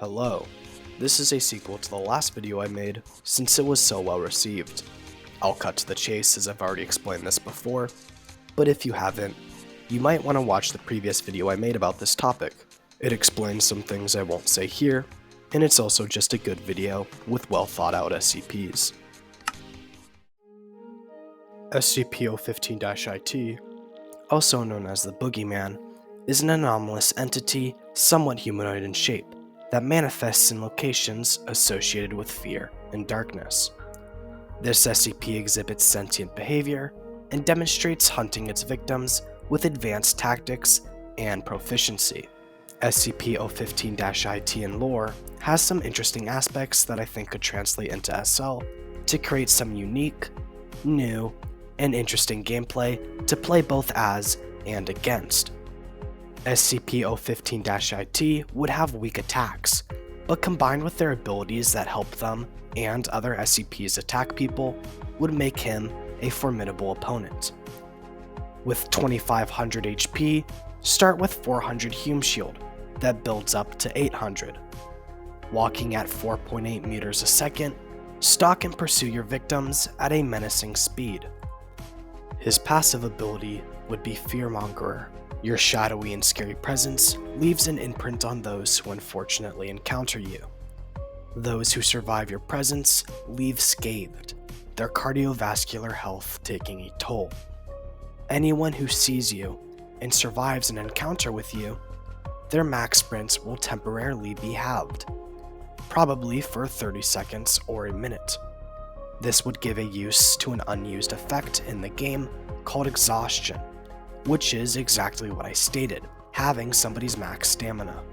Hello, this is a sequel to the last video I made since it was so well received. I'll cut to the chase as I've already explained this before, but if you haven't, you might want to watch the previous video I made about this topic. It explains some things I won't say here, and it's also just a good video with well thought out SCPs. SCP-015-IT, also known as the Boogeyman, is an anomalous entity somewhat humanoid in shape that manifests in locations associated with fear and darkness. This SCP exhibits sentient behavior and demonstrates hunting its victims with advanced tactics and proficiency. SCP-015-IT in lore has some interesting aspects that I think could translate into SL to create some unique, new, and interesting gameplay to play both as and against. SCP-015-IT would have weak attacks, but combined with their abilities that help them and other SCPs attack people would make him a formidable opponent. With 2500 HP, start with 400 Hume Shield that builds up to 800. Walking at 4.8 meters a second, stalk and pursue your victims at a menacing speed. His passive ability would be Fearmongerer. Your shadowy and scary presence leaves an imprint on those who unfortunately encounter you. Those who survive your presence leave scathed, their cardiovascular health taking a toll. Anyone who sees you and survives an encounter with you, their max sprints will temporarily be halved, probably for 30 seconds or a minute. This would give a use to an unused effect in the game called exhaustion, which is exactly what I stated, having somebody's max stamina.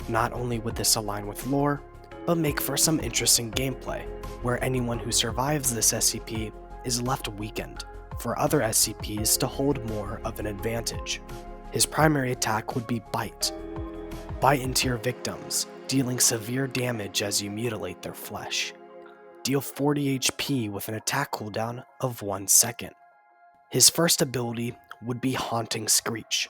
Not only would this align with lore, but make for some interesting gameplay, where anyone who survives this SCP is left weakened, for other SCPs to hold more of an advantage. His primary attack would be Bite. Bite into your victims, dealing severe damage as you mutilate their flesh. Deal 40 HP with an attack cooldown of 1 second. His first ability would be Haunting Screech.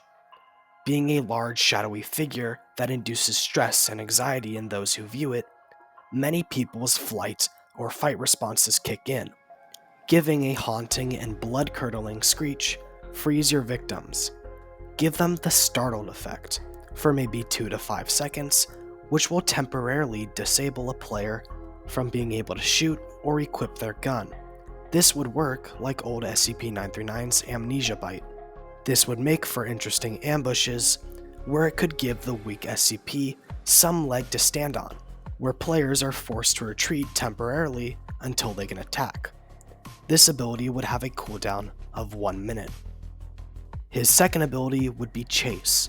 Being a large shadowy figure that induces stress and anxiety in those who view it, many people's flight or fight responses kick in. Giving a haunting and blood-curdling screech frees your victims. Give them the startled effect for maybe 2 to 5 seconds, which will temporarily disable a player from being able to shoot or equip their gun. This would work like old SCP-939's Amnesia Bite. This would make for interesting ambushes, where it could give the weak SCP some leg to stand on, where players are forced to retreat temporarily until they can attack. This ability would have a cooldown of 1 minute. His second ability would be Chase.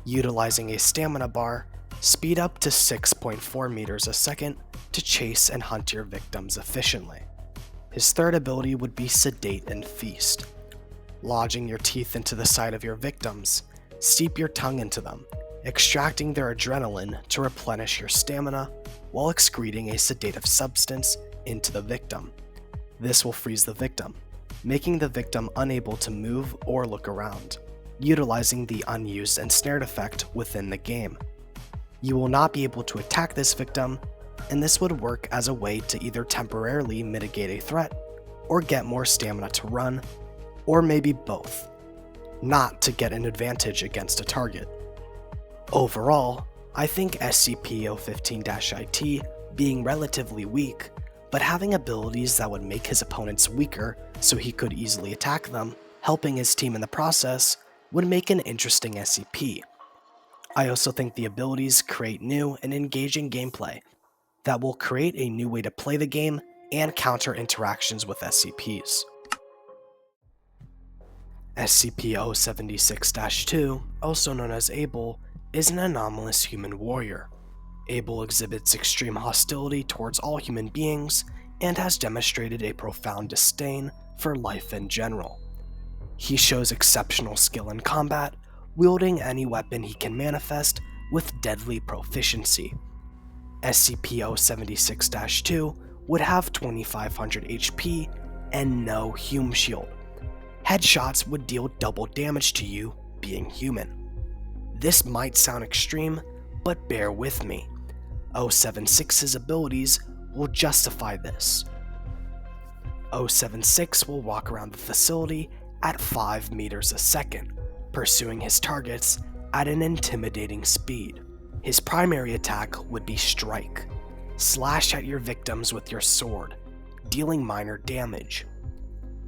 Utilizing a stamina bar, speed up to 6.4 meters a second to chase and hunt your victims efficiently. His third ability would be Sedate and Feast. Lodging your teeth into the side of your victims, steep your tongue into them, extracting their adrenaline to replenish your stamina while excreting a sedative substance into the victim. This will freeze the victim, making the victim unable to move or look around, utilizing the unused ensnared effect within the game. You will not be able to attack this victim, and this would work as a way to either temporarily mitigate a threat or get more stamina to run, or maybe both, not to get an advantage against a target. Overall, I think SCP-015-IT being relatively weak, but having abilities that would make his opponents weaker so he could easily attack them, helping his team in the process, would make an interesting SCP. I also think the abilities create new and engaging gameplay that will create a new way to play the game and counter interactions with SCPs. SCP-076-2, also known as Able, is an anomalous human warrior. Able exhibits extreme hostility towards all human beings and has demonstrated a profound disdain for life in general. He shows exceptional skill in combat, wielding any weapon he can manifest with deadly proficiency. SCP-076-2 would have 2500 HP and no Hume Shield. Headshots would deal double damage to you being human. This might sound extreme, but bear with me. 076's abilities will justify this. 076 will walk around the facility at 5 meters a second, pursuing his targets at an intimidating speed. His primary attack would be Strike. Slash at your victims with your sword, dealing minor damage.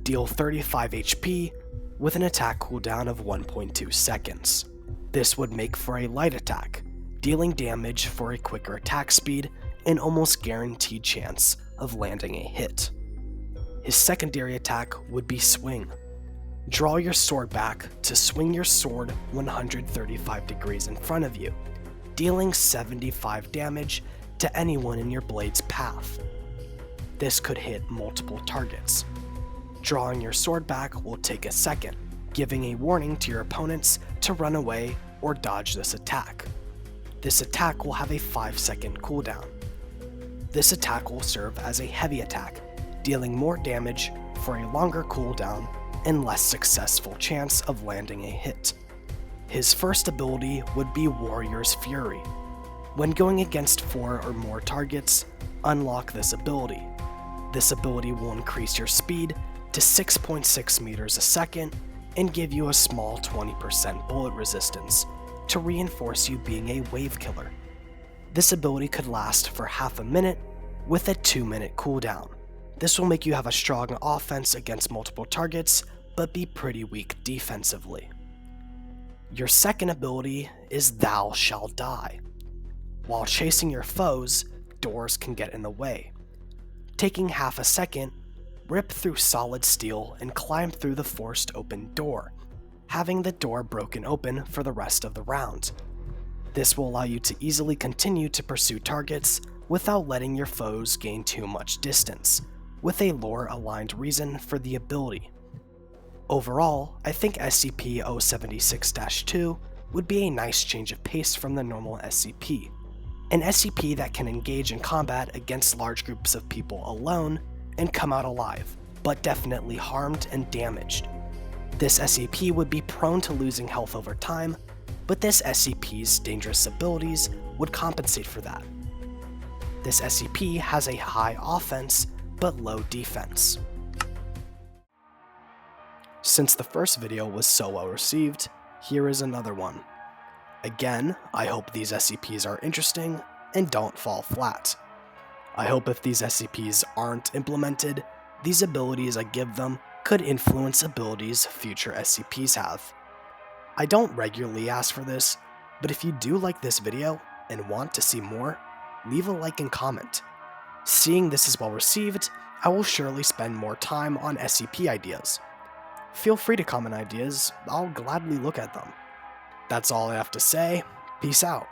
Deal 35 HP with an attack cooldown of 1.2 seconds. This would make for a light attack, dealing damage for a quicker attack speed and almost guaranteed chance of landing a hit. His secondary attack would be Swing. Draw your sword back to swing your sword 135 degrees in front of you, dealing 75 damage to anyone in your blade's path. This could hit multiple targets. Drawing your sword back will take a second, giving a warning to your opponents to run away or dodge this attack. This attack will have a 5-second cooldown. This attack will serve as a heavy attack, dealing more damage for a longer cooldown and less successful chance of landing a hit. His first ability would be Warrior's Fury. When going against 4 or more targets, unlock this ability. This ability will increase your speed to 6.6 meters a second and give you a small 20% bullet resistance to reinforce you being a wave killer. This ability could last for half a minute with a 2-minute cooldown. This will make you have a strong offense against multiple targets, but be pretty weak defensively. Your second ability is Thou Shall Die. While chasing your foes, doors can get in the way. Taking half a second, rip through solid steel and climb through the forced open door, having the door broken open for the rest of the round. This will allow you to easily continue to pursue targets without letting your foes gain too much distance, with a lore-aligned reason for the ability. Overall, I think SCP-076-2 would be a nice change of pace from the normal SCP. An SCP that can engage in combat against large groups of people alone and come out alive, but definitely harmed and damaged. This SCP would be prone to losing health over time, but this SCP's dangerous abilities would compensate for that. This SCP has a high offense, but low defense. Since the first video was so well received, here is another one. Again, I hope these SCPs are interesting and don't fall flat. I hope if these SCPs aren't implemented, these abilities I give them could influence abilities future SCPs have. I don't regularly ask for this, but if you do like this video and want to see more, leave a like and comment. Seeing this is well received, I will surely spend more time on SCP ideas. Feel free to comment ideas, I'll gladly look at them. That's all I have to say, peace out.